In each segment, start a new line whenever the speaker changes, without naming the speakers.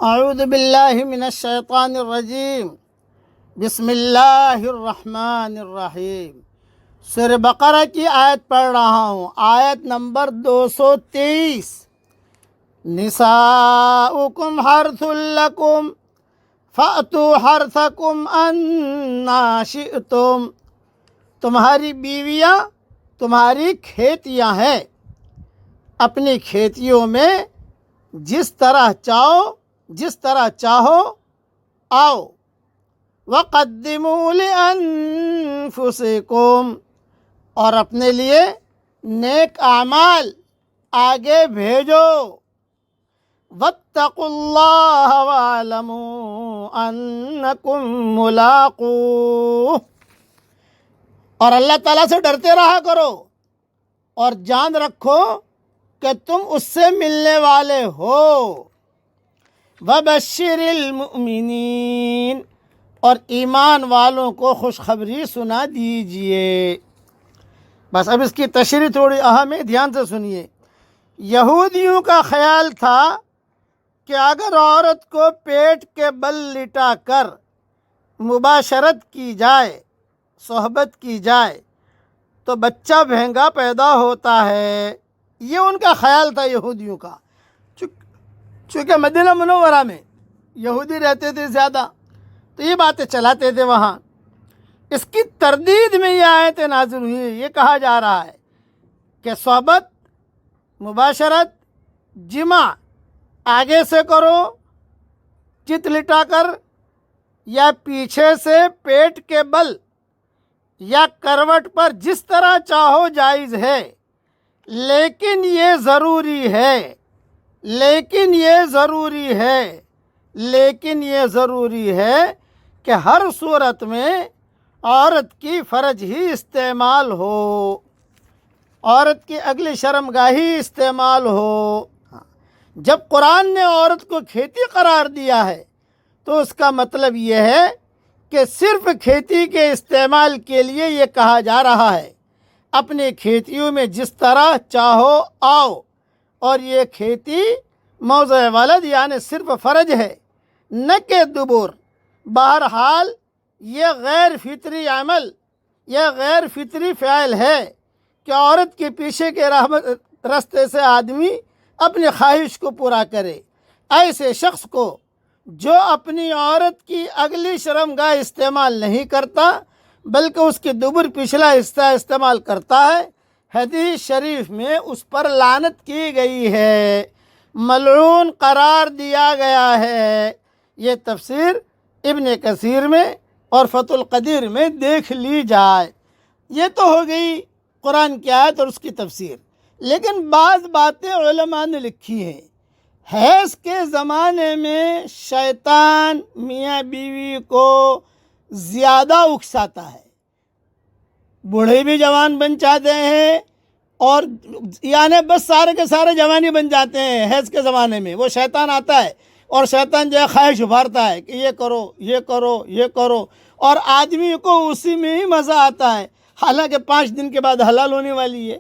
اعوذ باللہ من الشیطان الرجیم بسم اللہ الرحمن الرحیم۔ سورہ بقرہ کی آیت پڑھ رہا ہوں، آیت نمبر 223۔ نساؤکم حرث لکم فأتوا حرثکم انا شئتم۔ تمہاری بیویاں تمہاری کھیتیاں ہیں، اپنی کھیتیوں میں جس طرح چاہو آؤ۔ وَقَدِّمُوا لِأَنفُسِكُمْ، اور اپنے لیے نیک اعمال آگے بھیجو۔ وَاتَّقُوا اللَّهَ وَاعْلَمُوا أَنَّكُمْ مُلَاقُوهُ، اور اللہ تعالیٰ سے ڈرتے رہا کرو اور جان رکھو کہ تم اس سے ملنے والے ہو۔ وَبَشِّرِ الْمُؤْمِنِينَ، اور ایمان والوں کو خوشخبری سنا دیجئے۔ بس اب اس کی تشریح تھوڑی اہم ہے، دھیان سے سنیے۔ یہودیوں کا خیال تھا کہ اگر عورت کو پیٹ کے بل لٹا کر مباشرت کی جائے، صحبت کی جائے، تو بچہ بھینگا پیدا ہوتا ہے۔ یہ ان کا خیال تھا یہودیوں کا، چونکہ مدینہ منورہ میں یہودی رہتے تھے زیادہ، تو یہ باتیں چلاتے تھے وہاں۔ اس کی تردید میں یہ آیتیں نازل ہوئی۔ یہ کہا جا رہا ہے کہ صحبت، مباشرت، جماع آگے سے کرو چت لٹا کر، یا پیچھے سے پیٹ کے بل یا کروٹ پر، جس طرح چاہو جائز ہے، لیکن یہ ضروری ہے کہ ہر صورت میں عورت کی فرج ہی استعمال ہو، عورت کی اگلی شرمگاہی استعمال ہو۔ جب قرآن نے عورت کو کھیتی قرار دیا ہے تو اس کا مطلب یہ ہے کہ صرف کھیتی کے استعمال کے لیے یہ کہا جا رہا ہے، اپنے کھیتیوں میں جس طرح چاہو آؤ۔ اور یہ کھیتی موضع ولد یعنی صرف فرج ہے، نہ کہ دبر۔ بہرحال یہ غیر فطری عمل، یہ غیر فطری فعل ہے کہ عورت کے پیچھے کے راستے سے آدمی اپنی خواہش کو پورا کرے۔ ایسے شخص کو جو اپنی عورت کی اگلی شرمگاہ استعمال نہیں کرتا بلکہ اس کے دبر پچھلا حصہ استعمال کرتا ہے، حدیث شریف میں اس پر لعنت کی گئی ہے، ملعون قرار دیا گیا ہے۔ یہ تفسیر ابن کثیر میں اور فتح القدیر میں دیکھ لی جائے۔ یہ تو ہو گئی قرآن کی آیت اور اس کی تفسیر، لیکن بعض باتیں علماء نے لکھی ہیں۔ حیض کے زمانے میں شیطان میاں بیوی کو زیادہ اکساتا ہے، بوڑھے بھی جوان بن جاتے ہیں، اور یعنی بس سارے کے سارے جوانی بن جاتے ہیں حیض کے زمانے میں۔ وہ شیطان آتا ہے اور شیطان جو ہے خواہش ابھارتا ہے کہ یہ کرو، یہ کرو، یہ کرو، اور آدمی کو اسی میں ہی مزہ آتا ہے۔ حالانکہ 5 دن کے بعد حلال ہونے والی ہے،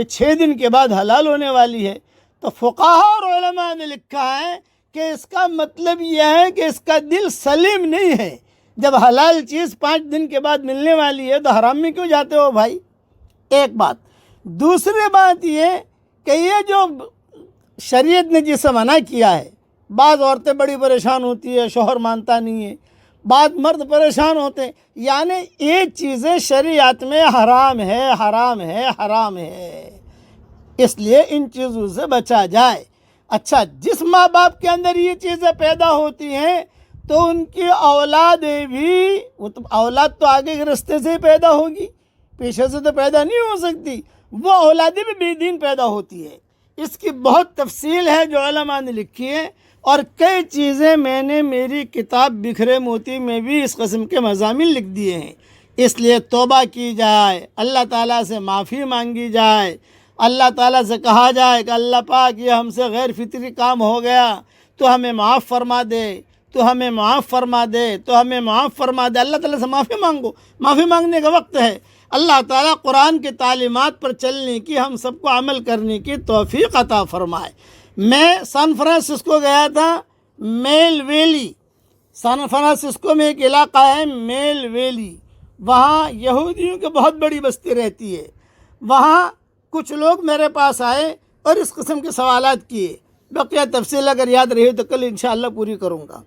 6 دن کے بعد حلال ہونے والی ہے۔ تو فقہاء اور علماء نے لکھا ہے کہ اس کا مطلب یہ ہے کہ اس کا دل سلیم نہیں ہے۔ جب حلال چیز 5 دن کے بعد ملنے والی ہے تو حرام میں کیوں جاتے ہو بھائی؟ ایک بات۔ دوسری بات یہ کہ یہ جو شریعت نے جسے منع کیا ہے، بعض عورتیں بڑی پریشان ہوتی ہے، شوہر مانتا نہیں ہے، بعض مرد پریشان ہوتے ہیں، یعنی یہ چیزیں شریعت میں حرام ہے، حرام ہے، حرام ہے، اس لیے ان چیزوں سے بچا جائے۔ اچھا، جس ماں باپ کے اندر یہ چیزیں پیدا ہوتی ہیں تو ان کی اولادیں بھی، اولاد تو آگے کے رستے سے ہی پیدا ہوگی، پیچھے سے تو پیدا نہیں ہو سکتی، وہ اولادیں بھی بے دین پیدا ہوتی ہے۔ اس کی بہت تفصیل ہے جو علماء نے لکھی ہے، اور کئی چیزیں میں نے میری کتاب بکھرے موتی میں بھی اس قسم کے مضامین لکھ دیے ہیں۔ اس لیے توبہ کی جائے، اللہ تعالیٰ سے معافی مانگی جائے، اللہ تعالیٰ سے کہا جائے کہ اللہ پاک یہ ہم سے غیر فطری کام ہو گیا، تو ہمیں معاف فرما دے، تو ہمیں معاف فرما دے، تو ہمیں معاف فرما دے۔ اللہ تعالیٰ سے معافی مانگو، معافی مانگنے کا وقت ہے۔ اللہ تعالیٰ قرآن کی تعلیمات پر چلنے کی، ہم سب کو عمل کرنے کی توفیق عطا فرمائے۔ میں سان فرانسسکو گیا تھا میل ویلی، سان فرانسسکو میں ایک علاقہ ہے میل ویلی، وہاں یہودیوں کی بہت بڑی بستی رہتی ہے. وہاں کچھ لوگ میرے پاس آئے اور اس قسم کے سوالات کیے. بقیہ تفصیل اگر یاد رہی تو کل انشاءاللہ پوری کروں گا.